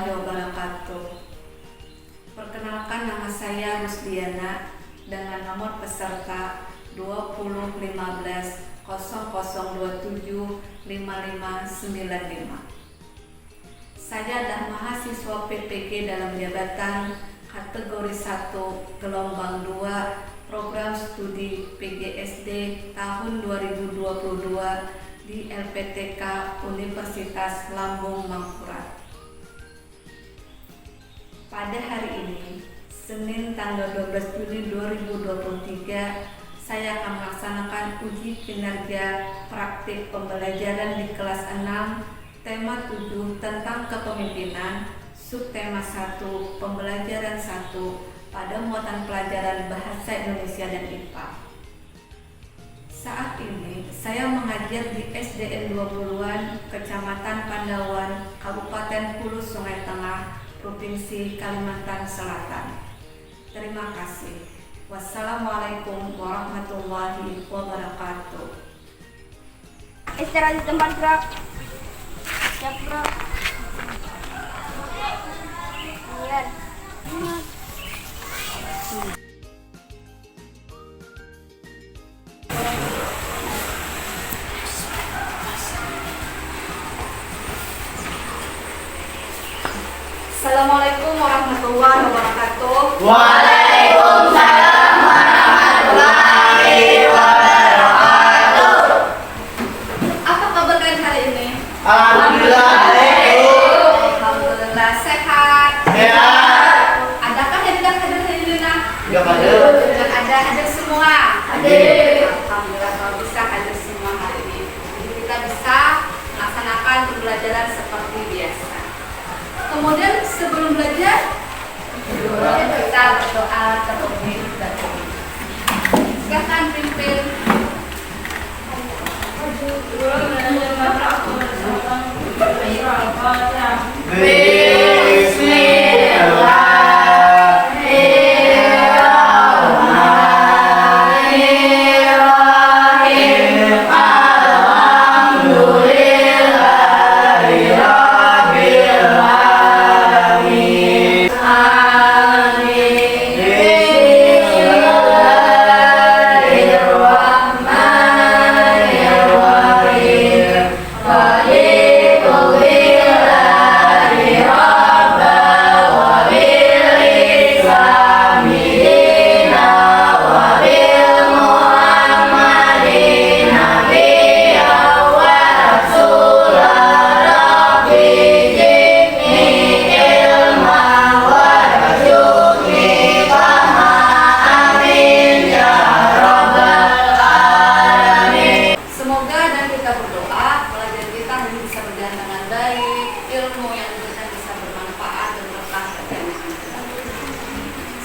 warahmatullahi wabarakatuh. Perkenalkan, nama saya Rusdiana dengan nomor peserta 2015-0027-5595. Saya adalah mahasiswa PPG dalam jabatan kategori 1 gelombang 2 program studi PGSD tahun 2022 di LPTK Universitas Lambung Mangkurat. Pada hari ini, Senin tanggal 12 Juli 2023, saya akan melaksanakan uji kinerja praktik pembelajaran di kelas 6, tema 7 tentang kepemimpinan, subtema 1 pembelajaran 1 pada muatan pelajaran Bahasa Indonesia dan IPA. Saat ini saya mengajar di SDN 20-an, Kecamatan Pandawan, Kabupaten Hulu Sungai Tengah, Provinsi Kalimantan Selatan. Terima kasih. Wassalamualaikum warahmatullahi wabarakatuh. Istirahat di tempat gerak. Siap gerak. Lihat. Assalamualaikum warahmatullahi wabarakatuh. Waalaikumsalam warahmatullahi wabarakatuh. Apa kabar kalian hari ini? Alhamdulillah baik. Alhamdulillah sehat. Sehat. Adakah yang tidak hadir hari ini? Tidak hadir. Dan ada hadir semua. Hadir. Alhamdulillah kalau bisa hadir semua hari ini. Jadi kita bisa melaksanakan pembelajaran seperti biasa. Kemudian sebelum belajar, kita berdoa terlebih dahulu. Silakan pimpin.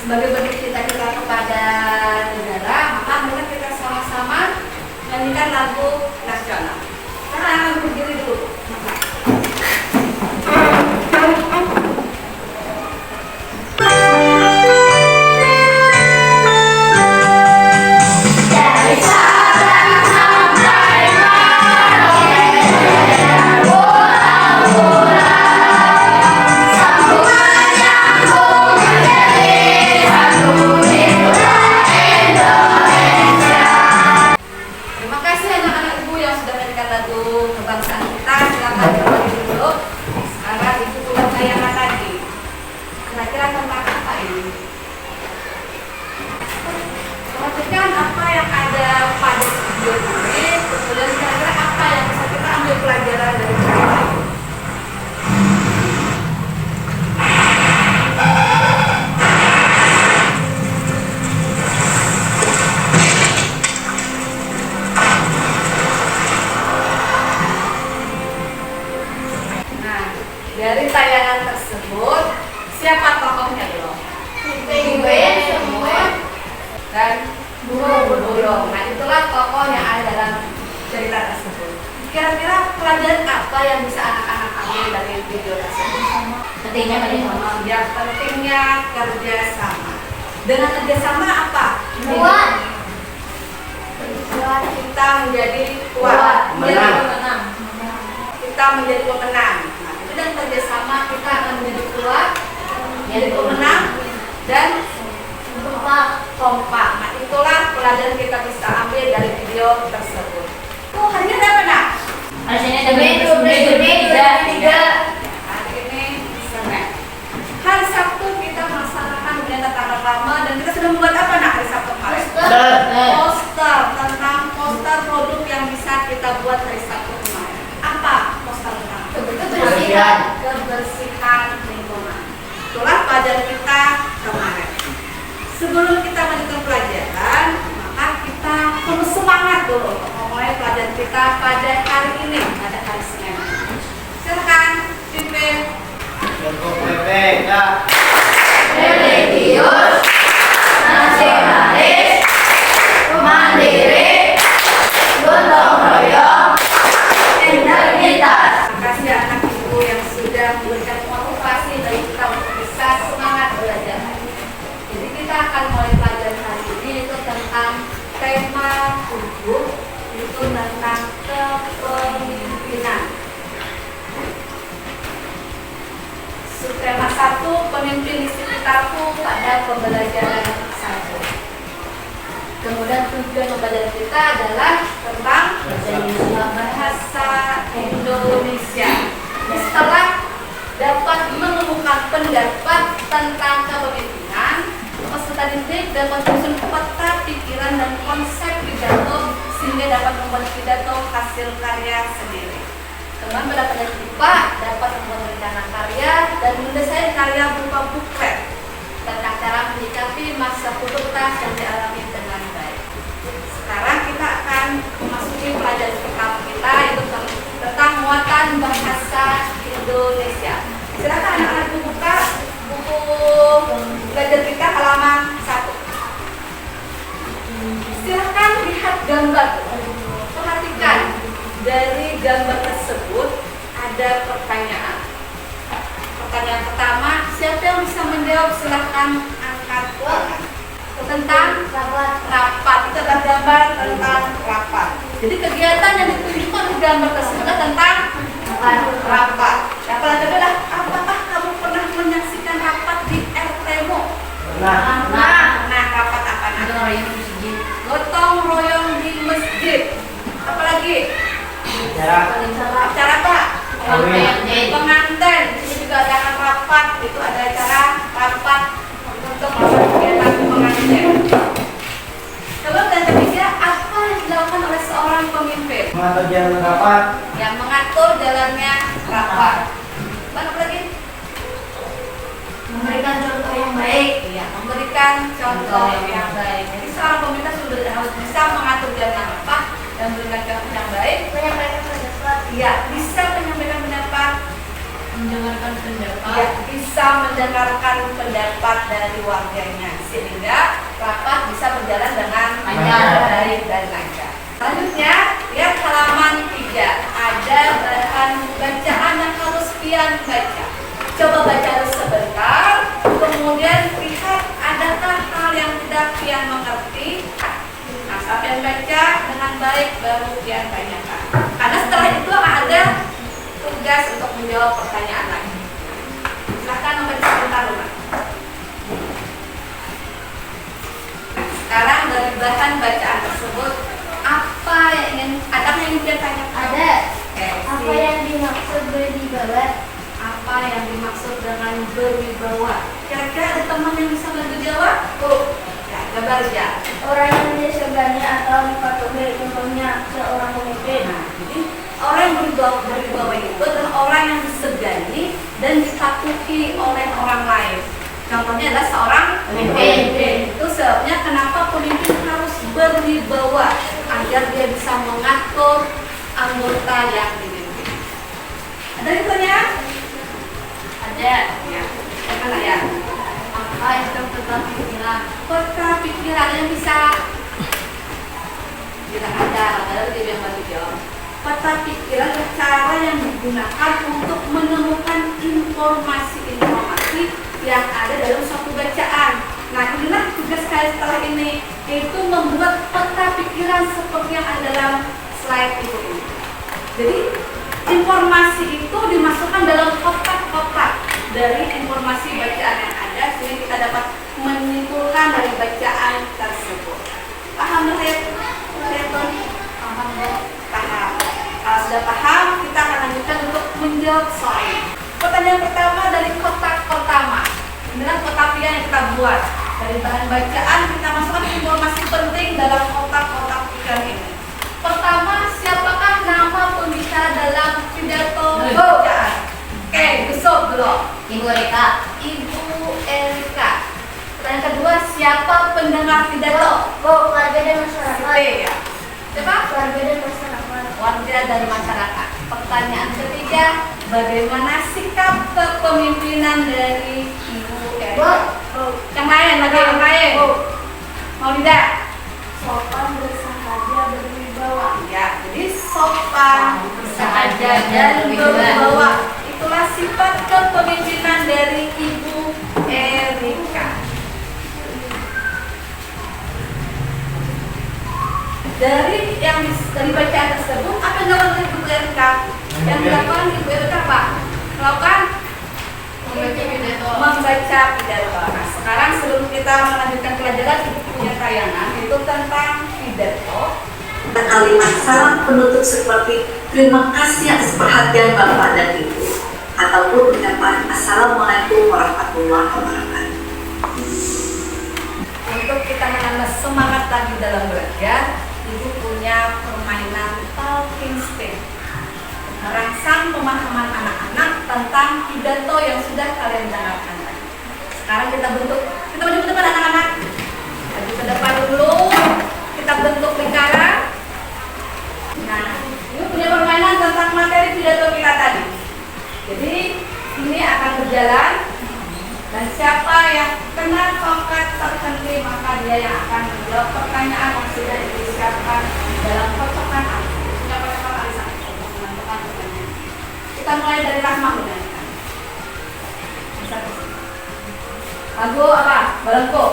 Sebagai bentuk cita-cita kepada negara, maka mari kita sama-sama nyanyikan lagu nasional. Sekarang akan berdiri dulu. Perhatikan apa yang ada pada video ini, kemudian kira-kira apa yang bisa kita ambil pelajaran dari cerita ini. Nah, dari tayangan tersebut, siapa tokohnya dulu? Penguin, semut, dan burung. Nah, itulah tokoh yang ada dalam cerita tersebut. Kira-kira pelajaran apa yang bisa anak-anak ambil dari video tersebut? pentingnya kerjasama. Yang pentingnya kerjasama. Dengan kerjasama apa? Kuat. Kita menjadi kuat. Menang. Kita menjadi pemenang. Nah, itu dengan kerjasama kita kita akan menjadi kuat, menjadi pemenang, dan kompak. Nah, itulah pelajaran kita bisa ambil dari video tersebut. Oh, hari ini apa nak? Harusnya ada Mei 23. Hari ini Senin. Hari Sabtu kita melaksanakan kegiatan tanggal lama dan kita sudah membuat apa nak hari Sabtu kemarin? Poster tentang poster produk yang bisa kita buat hari Sabtu kemarin. Apa poster tentang? Kebersihan lingkungan. Itulah pelajaran kita kemarin. Sebelum kita melanjutkan pelajaran, maka kita perlu semangat dulu untuk memulai pelajaran kita pada hari ini, pada hari Senin. Silakan pimpin. PPK. Religius, nasionalis, mandiri, gotong royong, integritas. Terima kasih anak ibu yang sudah memberikan motivasi bagi kita untuk bisa semangat belajar. Jadi kita akan mulai pelajaran hari ini itu tentang tema 7, itu tentang kepemimpinan. Subtema 1, pemimpin di sekitarku pada pembelajaran 1. Kemudian tujuan pembelajaran kita adalah tentang bahasa Indonesia. Setelah dapat menemukan pendapat tentang kepemimpinan, peserta didik dapat menyusun peta pikiran dan konsep pidato sehingga dapat membuat pidato hasil karya sendiri. Teman pendapat dari IPA dapat membuat rencana karya dan mendesain karya berupa buklet tentang cara menyikapi masa pubertas yang dialami dengan baik. Sekarang kita akan memasuki pelajaran pertama kita, yaitu tentang muatan bahasa Indonesia. Silakan anak-anak buka buku belajar kita halaman 1. Silakan lihat gambar. Perhatikan dari gambar tersebut ada pertanyaan. Pertanyaan pertama, siapa yang bisa menjawab? Silahkan angkat tangan. Tentang rapat. Itu adalah gambar tentang rapat. Jadi kegiatan yang ditunjukkan di gambar tersebut adalah tentang rapat. Yang pertanyaan adalah, apakah kamu pernah menyaksikan rapat di RT-mu? Nah, rapat apa? Gotong royong di masjid. Apalagi? Acara apa? Pengantin. Di sini juga ada rapat. Itu ada acara rapat untuk melakukan kegiatan pengantin. Kemudian yang ketiga, apa yang dilakukan oleh seorang pemimpin? Mengatur jalan rapat. Yang mengatur jalannya rapat. Apa lagi? Memberikan contoh yang baik. Iya, memberikan contoh yang baik. Jadi seorang pemimpin sudah harus bisa mengatur jalan rapat dan memberikan contoh yang baik. Menyampaikan pendapat. Iya, bisa menyampaikan pendapat. Mendengarkan pendapat. Ya, bisa mendengarkan pendapat dari warganya sehingga rapat bisa berjalan dengan Lancar. baik dan lancar. Selanjutnya, lihat halaman 3. Ada bahan bacaan yang harus pian baca. Coba baca dulu sebentar, kemudian lihat adakah hal yang tidak pian mengerti. Nah, sampai baca dengan baik baru pian tanyakan. Karena setelah itu ada tugas untuk menjawab pertanyaan lagi. Silakan membaca sebentar rumah. Sekarang dari bahan bacaan tersebut, apa yang ingin dia tanyakan? Ada. Oke, Apa yang dimaksud berwibawa? apa yang dimaksud dengan berwibawa? Kira-kira ada teman yang bisa bantu jawab? Ya, gambar ya. Orang yang disegani atau dipatuhi contohnya seorang pemimpin. Nah, jadi orang yang berwibawa itu adalah orang yang disegani dan dipatuhi oleh orang lain. Contohnya adalah seorang pemimpin. Itu sebabnya kenapa pemimpin harus berwibawa agar dia bisa mengatur anggota yang dipimpin. Ada pertanyaan? Ada. Ya. Mana ya? Apa itu peta pikiran? Peta pikiran yang bisa tidak ada. Ada dia yang bantu jawab. Peta pikiran adalah cara yang digunakan untuk menemukan informasi-informasi yang ada dalam suatu bacaan. Nah, inilah tugas kalian setelah ini, yaitu membuat peta pikiran seperti yang ada dalam slide itu ini. Jadi informasi itu dimasukkan dalam kotak-kotak. dari informasi bacaan yang ada sehingga kita dapat menyimpulkan dari bacaan tersebut. Paham Rep? Paham ya? Paham. Kalau sudah paham, kita akan lanjutkan untuk menjawab soal ini. Pertanyaan pertama dari kotak pertama. Inilah kotak pilihan yang kita buat. Dari bahan bacaan kita masukkan informasi penting dalam kotak-kotak pikiran ini. Pertama, siapakah nama pembicara dalam pidato bacaan? Oke, besok dulu. Ibu Rika. Ibu Erika. Pertanyaan kedua, siapa pendengar pidato? Bu, warga dan masyarakat. Siti ya. Siapa? Warga dan masyarakat. Warga dari masyarakat. Pertanyaan ketiga, bagaimana sikap kepemimpinan dari Ibu Erika? Yang lain lagi, yang lain. Mau tidak? Sopan, bersahaja, berwibawa. Ya, jadi sopan, bersahaja dan berwibawa. Itulah sifat kepemimpinan dari Ibu Erika. Dari bacaan tersebut, apa yang dilakukan Ibu Erika? Yang dilakukan Ibu Erika apa? Melakukan membaca pidato. Nah, sekarang sebelum kita melanjutkan pelajaran, Ibu punya tayangan itu tentang pidato. Kalimat salam penutup seperti terima kasih atas perhatian Bapak dan Ibu, ataupun ucapan Assalamualaikum warahmatullahi wabarakatuh. Untuk kita menambah semangat lagi dalam belajar, Ibu punya permainan talking stick, merangsang pemahaman anak-anak tentang pidato yang sudah kalian dengarkan tadi. Sekarang kita maju ke depan anak-anak. Maju ke depan dulu, kita bentuk lingkaran. Nah, ini punya permainan tentang materi pidato kita tadi. Jadi ini akan berjalan, dan siapa yang kena tongkat terhenti maka dia yang akan menjawab pertanyaan yang sudah disiapkan dalam kocokan Alisa. Punya kocokan Alisa untuk menentukan pertanyaan. Kita mulai dari Rahma menyanyikan. Lagu apa? Balengku.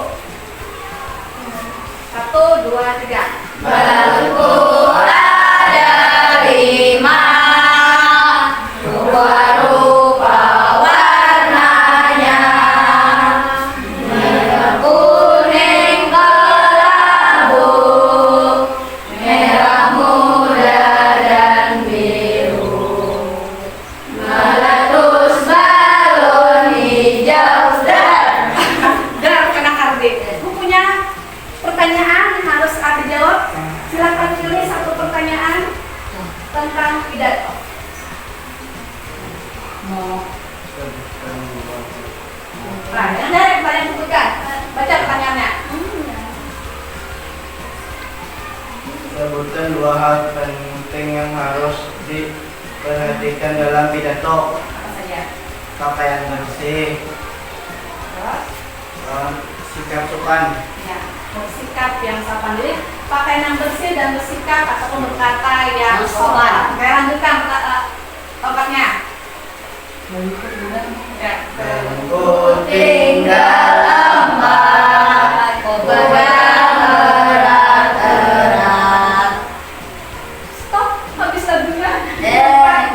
1, 2, 3. Balengku ada 5, rupa-rupa warnanya, merah kuning kelabu, merah muda dan biru, meletus balon hijau Dar kena karbit. Ibu punya pertanyaan yang harus Abi jawab. Silakan pilih satu pertanyaan tentang pidato. Nah, yang dari pertanyaan sebutkan. Baca pertanyaannya. Sebutkan 2 hal penting yang harus diperhatikan dalam pidato. Apa saja? Pakaian bersih, Terus, sikap sopan, ya, bersikap yang sopan. Jadi pakaian yang bersih dan bersikap ataupun berkata yang sopan. Oke, lanjutkan topiknya. Ya. Ku tinggal lemah, pedang erat-erat. Stop, habis lagunya.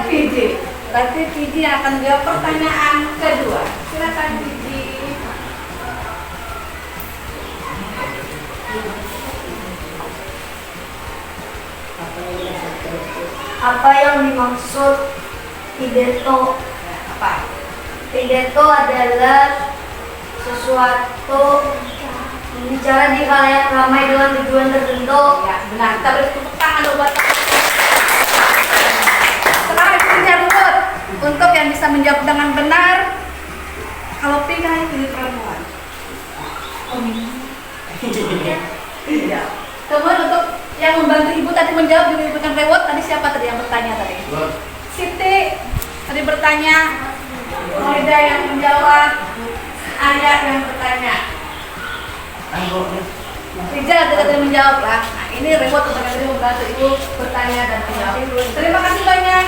Fiji. Berarti Fiji yang akan jawab pertanyaan kedua. Silakan Fiji. Apa yang dimaksud pidato? Ya, apa? Pidato adalah sesuatu bicara di khalayak ramai dengan tujuan tertentu. Ya, benar. Kita beri tepuk tangan dulu buat. Sekarang Fiji rumput untuk yang bisa menjawab dengan benar. Kalau pilihan pilih perempuan. Iya. Kemudian untuk yang membantu ibu tadi menjawab juga ibu yang lewat tadi siapa tadi yang bertanya tadi? Siti tadi bertanya, Maida yang menjawab, Ayah yang bertanya. Rijal tadi menjawab lah. Nah ini repot untuk tadi membantu ibu bertanya dan menjawab. Terima kasih banyak.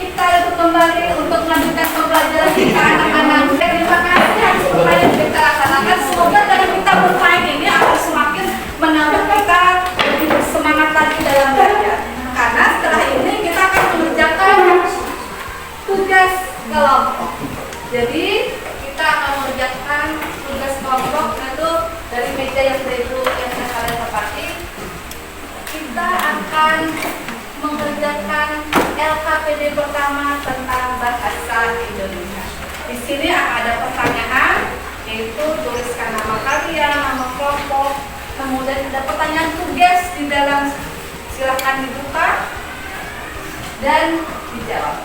Kita itu kembali untuk melanjutkan pembelajaran kita anak-anak. Terima kasih atas permainan yang kita laksanakan. Semoga dengan kita bermain ini akan semakin menambah kita lebih bersemangat lagi dalam belajar. Karena setelah ini kita akan mengerjakan tugas kelompok. mengerjakan tugas kelompok, itu dari meja yang kalian tempati, kita akan mengerjakan LKPD pertama tentang bahasa Indonesia. Di sini akan ada pertanyaan, yaitu tuliskan nama kalian, nama kelompok, kemudian ada pertanyaan tugas di dalam, silakan dibuka dan dijawab.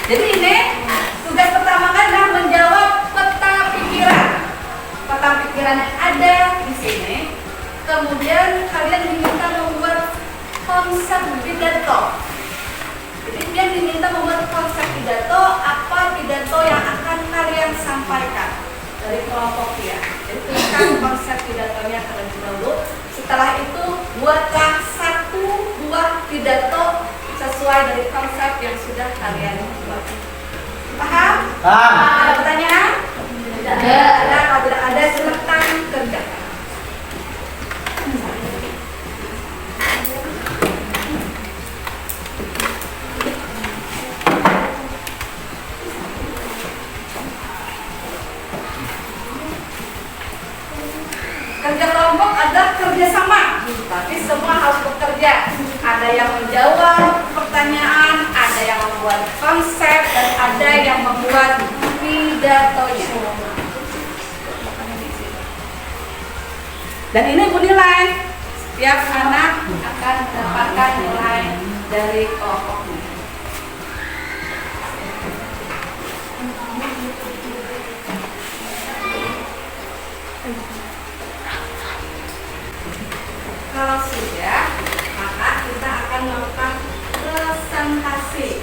Jadi ini tugas pertama kan adalah menjawab peta pikiran. Peta pikiran yang ada di sini. Kemudian kalian diminta membuat konsep pidato. Jadi dia diminta membuat konsep pidato, apa pidato yang akan kalian sampaikan dari kelompok dia. Jadi tuliskan konsep pidatonya terlebih dahulu. Setelah itu buatlah 1-2 pidato sesuai dari konsep yang sudah kalian buat. Paham? Paham. Ada pertanyaan? Tidak ada. Kalau tidak ada, silakan kerjakan. Kerja kelompok adalah kerjasama, tapi semua harus bekerja. Ada yang menjawab pertanyaan, ada yang membuat konsep, dan ada yang membuat pidatonya. Dan ini nilai. Setiap anak akan mendapatkan nilai dari kelompoknya. Kalau sudah, maka kita akan melakukan presentasi,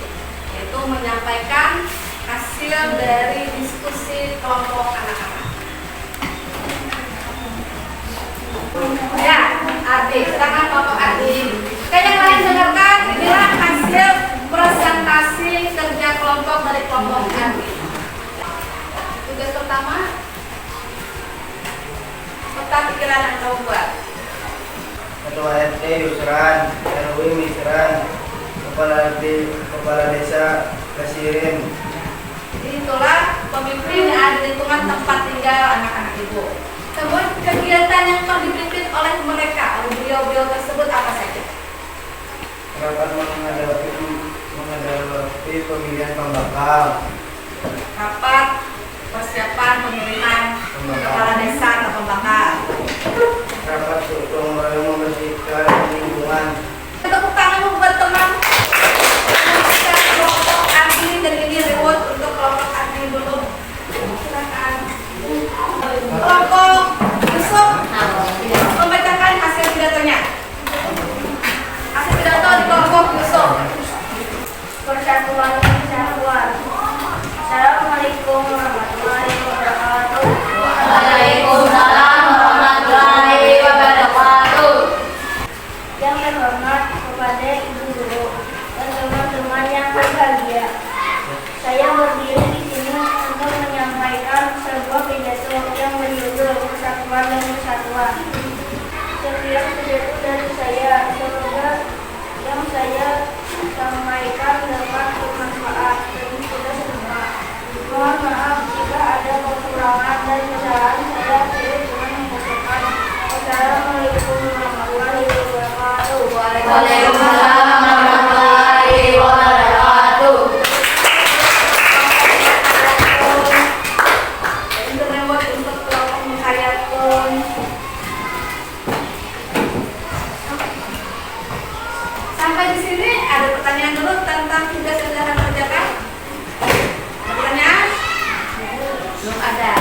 yaitu menyampaikan hasil dari diskusi kelompok anak-anak. Ya, Adi, silakan kelompok Adi. Oke, yang lain dengarkan, inilah hasil presentasi kerja kelompok dari kelompok Adi. Tugas pertama, peta pikiran yang kamu buat. Ketua RT Yusran, RW Misran, Kepala Desa Kasirin. Jadi itulah pemimpin yang ada di lingkungan tempat tinggal anak-anak ibu. Kemudian kegiatan yang telah dipimpin oleh mereka, oleh beliau-beliau tersebut apa saja? Rapat menghadapi pemilihan pembakal. Rapat persiapan pemilihan kepala desa atau pembakal. Rapat gotong royong membersihkan lingkungan. Tepuk tangan buat teman. Kita kelompok admin dan ini reward untuk kelompok admin dulu. Silakan. Kelompok Yusuf membacakan hasil pidatonya. Hasil pidato di kelompok Yusuf. Persatuan dan kesatuan. Assalamualaikum warahmatullahi wabarakatuh. Waalaikumsalam warahmatullahi wabarakatuh. Yang terhormat kepada ibu guru dan teman-teman yang berbahagia. Saya berdiri di sini untuk menyampaikan sebuah pidato yang berjudul Persatuan dan Kesatuan. Sekian pidato dari saya, semoga yang saya sampaikan dapat bermanfaat bagi kita semua. Mohon maaf jika ada kekurangan dan kesalahan saya tidak cuma mengucapkan. Wassalamualaikum warahmatullahi wabarakatuh. Waalaikumsalam warahmatullahi wabarakatuh. Untuk reward untuk kelompok Mukhayatun. Sampai di sini ada pertanyaan dulu tentang tugas yang akan kerjakan. Ada pertanyaan? Belum ada.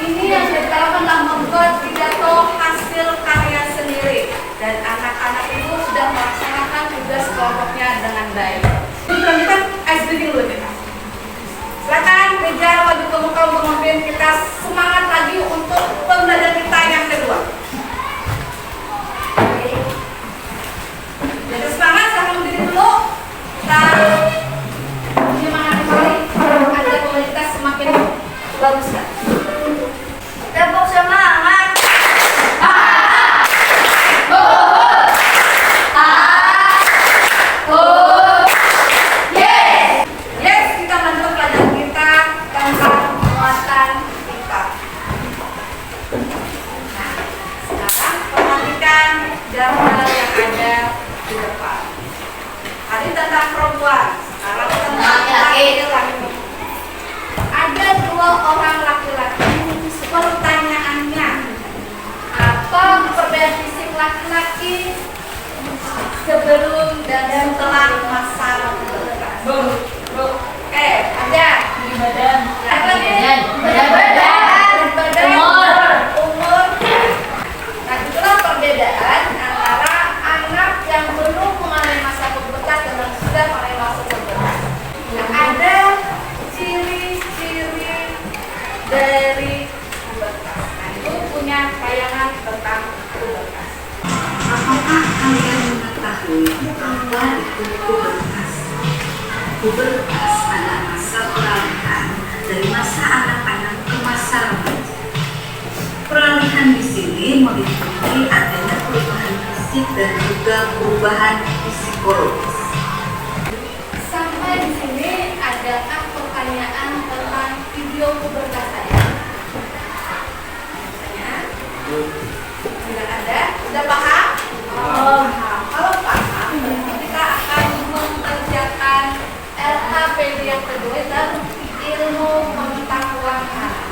Ini yang sudah kita lakukan adalah membuat pidato hasil karya sendiri, dan anak-anak itu sudah melaksanakan tugas kelompoknya dengan baik. Ini kita ice breaking dulu kita. Silakan kejar wajib pemuka untuk memimpin kita semangat lagi untuk pembelajaran kita yang kedua. Jadi semangat, silahkan berdiri dulu. Kita menyemangati kembali agar komunitas semakin bagus kan. Tepuk semangat. sebelum dan setelah masa pubertas. Oke, ada Tinggi badan. apa lagi? Berat badan. Umur. Nah, itulah perbedaan antara anak yang belum mengalami masa pubertas dan yang sudah mengalami masa pubertas. Nah, ada ciri-ciri dari pubertas. Nah, itu punya bayangan tentang pubertas. Apakah kalian mengetahui apa itu pubertas? Pubertas adalah masa peralihan dari masa anak-anak ke masa remaja. Peralihan di sini meliputi adanya perubahan fisik dan juga perubahan psikologis. Sampai di sini adakah pertanyaan tentang video pubertas saya? Tidak ada. Sudah paham? Paham. Kalau paham, berarti kita akan mengerjakan LHPD yang kedua dan ilmu pengetahuan anak.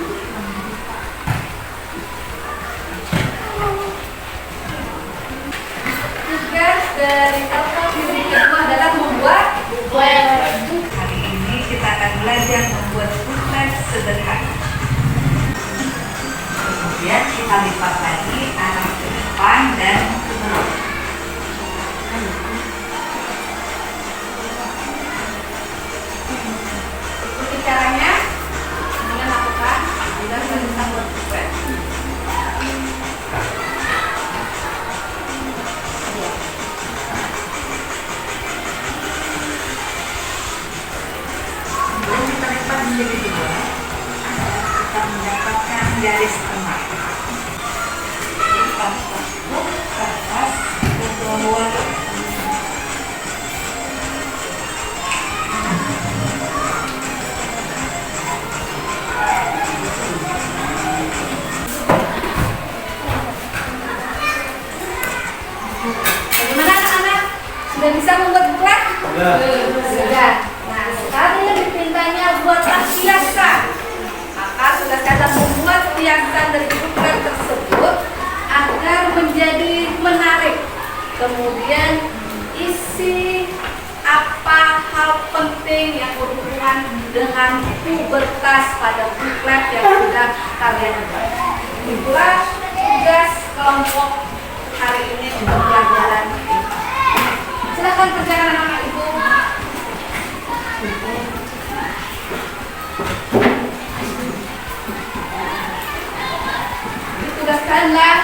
Tugas dari LHPD kedua adalah membuat buku. Hari ini kita akan belajar membuat booklet sederhana. Kemudian kita lipat lagi arah ke depan dan ke belakang. Ikuti caranya, kemudian lakukan, dan bisa buat booklet. Kemudian kita lipat menjadi dua, kita mendapatkan garis tengah. Kertas ke bawah. Bagaimana anak-anak? Sudah bisa membuat booklet? Sudah. Nah, sekarang yang dipintanya buatlah hiasan. Maka sudah kata membuat hiasan dari booklet tersebut agar menjadi menarik. Kemudian isi apa hal penting yang berhubungan dengan pubertas pada booklet yang sudah kalian buat. Itulah tugas kelompok hari ini untuk pelajaran IPA. Silakan kerjakan anak-anak ibu. Ditugaskanlah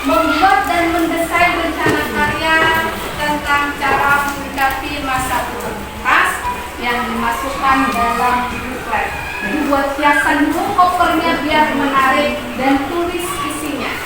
membuat dan mendesain rencana karya tentang cara menyikapi masa pubertas yang dimasukkan dalam booklet. Buat hiasan dulu kopernya biar menarik dan tulis isinya.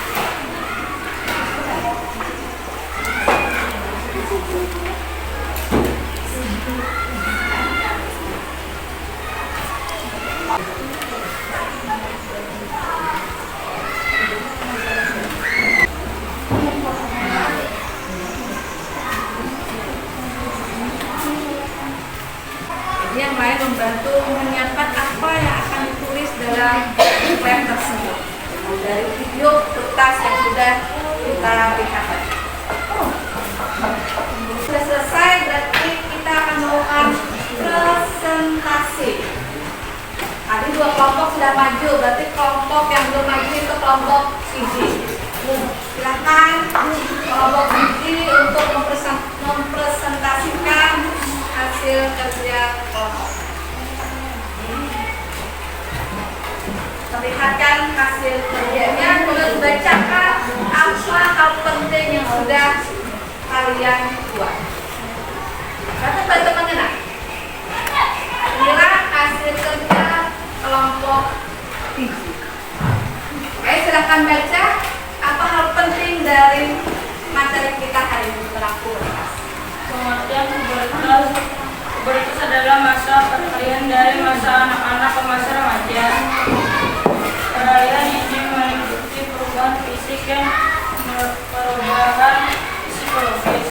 Yang lain membantu menyiapkan apa yang akan ditulis dalam booklet tersebut. Dari video kertas yang sudah kita lihat tadi. Sudah selesai, berarti kita akan melakukan presentasi. Tadi dua kelompok sudah maju, berarti kelompok yang belum maju itu kelompok Siji. Silakan kelompok Siji untuk mempresentasikan hasil kerja kelompok. Perlihatkan hasil kerjanya, kemudian bacakan apa hal penting yang sudah kalian buat. Kata teman-teman enak. Inilah hasil kerja kelompok Siji. Oke, silakan baca apa hal penting dari materi kita hari ini tentang pubertas. Pengertian pubertas. Pubertas adalah masa peralihan dari masa anak-anak ke masa remaja. Peralihan ini meliputi perubahan fisik dan perubahan psikologis.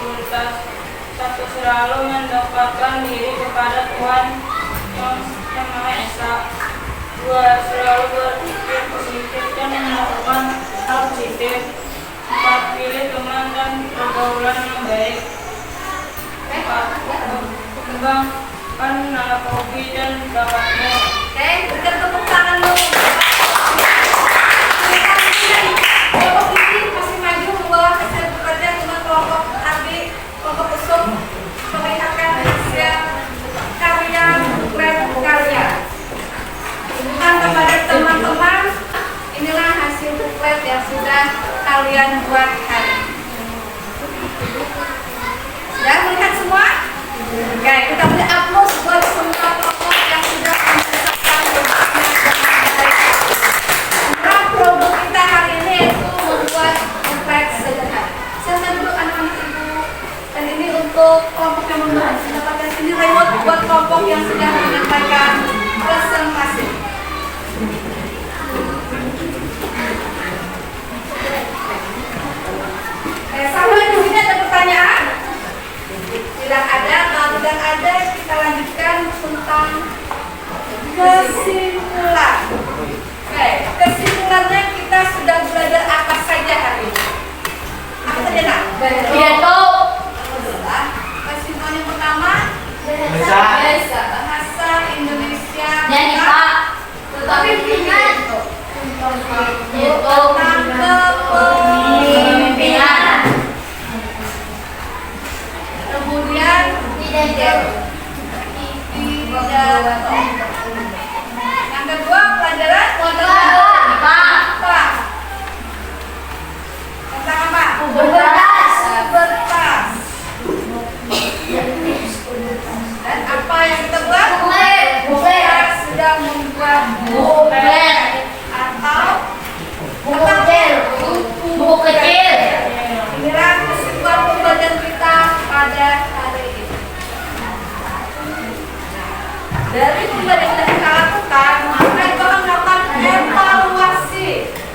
Pubertas satu selalu mendapatkan diri kepada Tuhan yang Maha Esa. Dua, selalu berpikir positif dan melakukan hal positif. 4. Pilih teman dan pergaulan yang baik. 4. Kembangkan hobi dan bakatmu. Oke, berikan tepuk tangan dulu. Kelompok ini masih maju membawa hasil bekerja dengan kelompok Ardi, kelompok Usum, memperlihatkan hasil karya buklet karya. Tunjukkan kepada teman-teman, inilah hasil buklet yang sudah kalian buat hari ini. Sudah melihat semua? Oke, kita beri aplaus buat semua kelompok yang sudah menyelesaikan tugasnya dengan baik. Nah, produk kita hari ini yaitu membuat buklet sederhana. Silakan dulu anak-anak ibu. Dan ini untuk kelompok yang membahas. Dapatkan sini remote buat kelompok yang sudah menyampaikan presentasi. Sampai di sini ada pertanyaan? Tidak ada. Kalau tidak ada, kita lanjutkan tentang kesimpulan. Oke, kesimpulannya kita sudah belajar apa saja hari ini? Apa saja nak? Pidato. Adalah kesimpulan yang pertama, bahasa Indonesia. Nyanyi Pak. Tetapi ingat Itu kepemimpinan. Kemudian pidato. Yang kedua pelajaran apa? Tentang apa? Bertas. Bertas. Dan apa yang kita buat? Buklet. Kita sudah membuat Buklet. atau Buku kecil. Buku kecil. inilah kesimpulan pembelajaran kita pada hari ini. Dari pembelajaran yang kita lakukan, maka kita akan melakukan evaluasi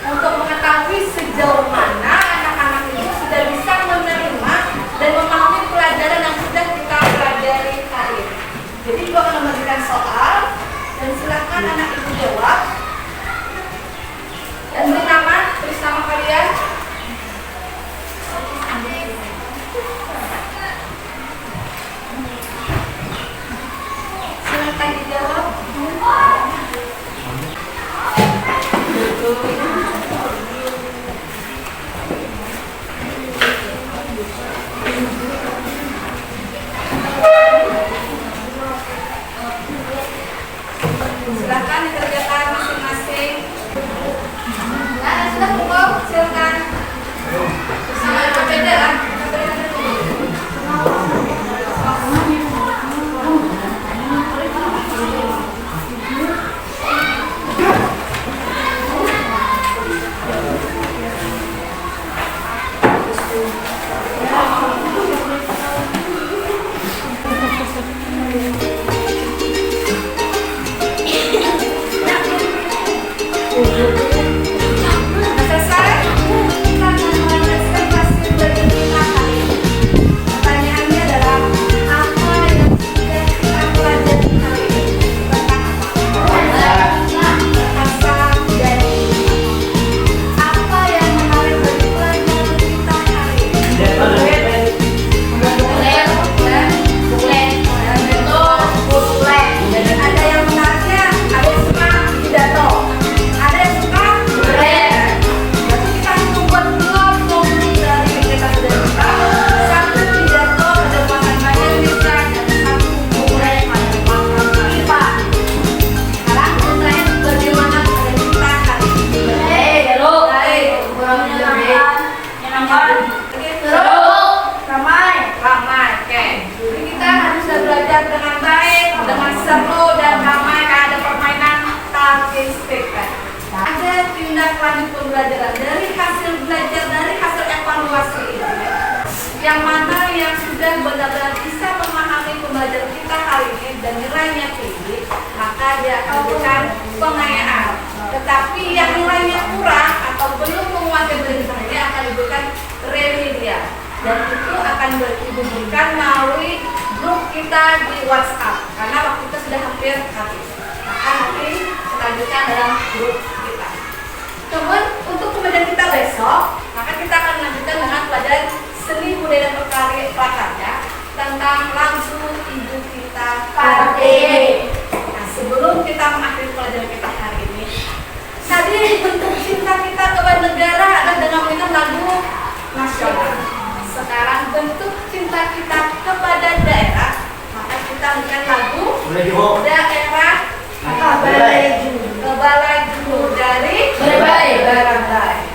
untuk mengetahui sejauh mana anak-anak itu sudah bisa menerima dan memahami pelajaran yang sudah kita pelajari hari ini. Jadi ibu akan memberikan soal dan silakan anak ibu jawab. Dan tulis nama kalian. Silakan dijawab. Silakan dikerjakan masing-masing. Nah, sudah kumpul, silakan. Sama beda lah. Selesai? Kita akan melanjutkan hasil belajar kita hari ini. Pertanyaannya adalah apa yang sudah kita pelajari hari ini? Tentang bahasa dan apa yang menarik dari pelajaran kita hari ini? Ada yang menariknya, ada yang suka pidato, ada yang suka buklet. Berarti kita harus membuat dua produk dari kita sudah buka. Satu pidato pada muatan bahasa Indonesia dan satu buklet pada muatan IPA. Sekarang tanya bagaimana pada kita hari ini. Baik, Menyenangkan. ramai. Oke. Jadi kita harus belajar dengan baik, dengan seru dan ramai. Ada permainan statistik. Ada tindak lanjut pembelajaran dari hasil belajar dari hasil evaluasi ini. Yang mana yang sudah benar-benar bisa memahami pembelajaran kita hari ini dan nilainya tinggi, maka dia akan diberikan pengayaan. Tetapi yang nilainya kurang atau belum menguasai belajar ini akan diberikan remedial. Dan itu akan diberikan melalui grup kita di WhatsApp karena waktu kita sudah hampir habis. Maka nanti kita lanjutkan dalam grup kita. Namun untuk pembelajaran kita besok, maka kita akan lanjutkan dengan pelajaran seni budaya dan prakarya tentang lagu Ibu Kita Kartini. Nah, sebelum kita mengakhiri pelajaran kita hari ini, tadi bentuk cinta kita kepada negara adalah dengan menyanyikan lagu nasional. Sekarang bentuk cinta kita kepada daerah, maka kita menyanyikan lagu Boleh Ibu? daerah Kebalai Jumbo dari Berbagai Barangkai.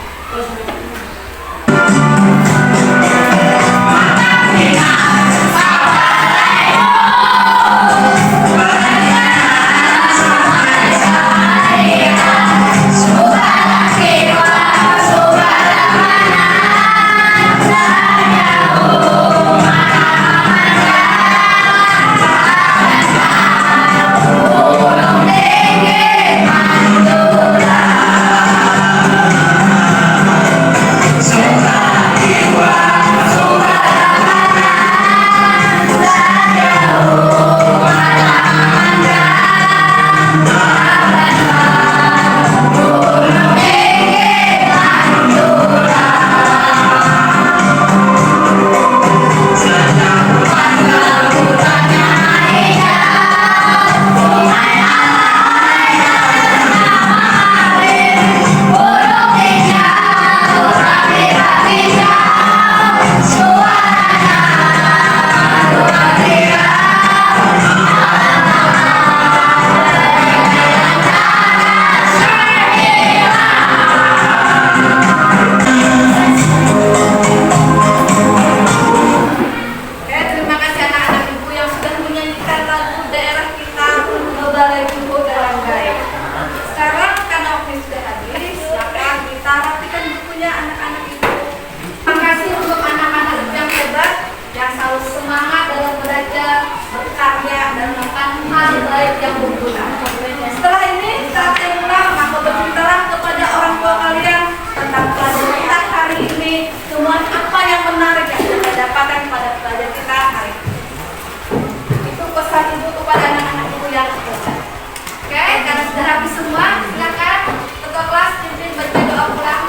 Setelah ini saatnya pulang, maka berceritalah kepada orang tua kalian tentang pelajaran kita hari ini, temuan apa yang menarik yang kita dapatkan pada pelajaran kita hari ini. Itu pesan ibu kepada anak-anak ibu yang hebat. Oke, karena sudah habis semua, silakan ketua kelas pimpin baca doa pulang.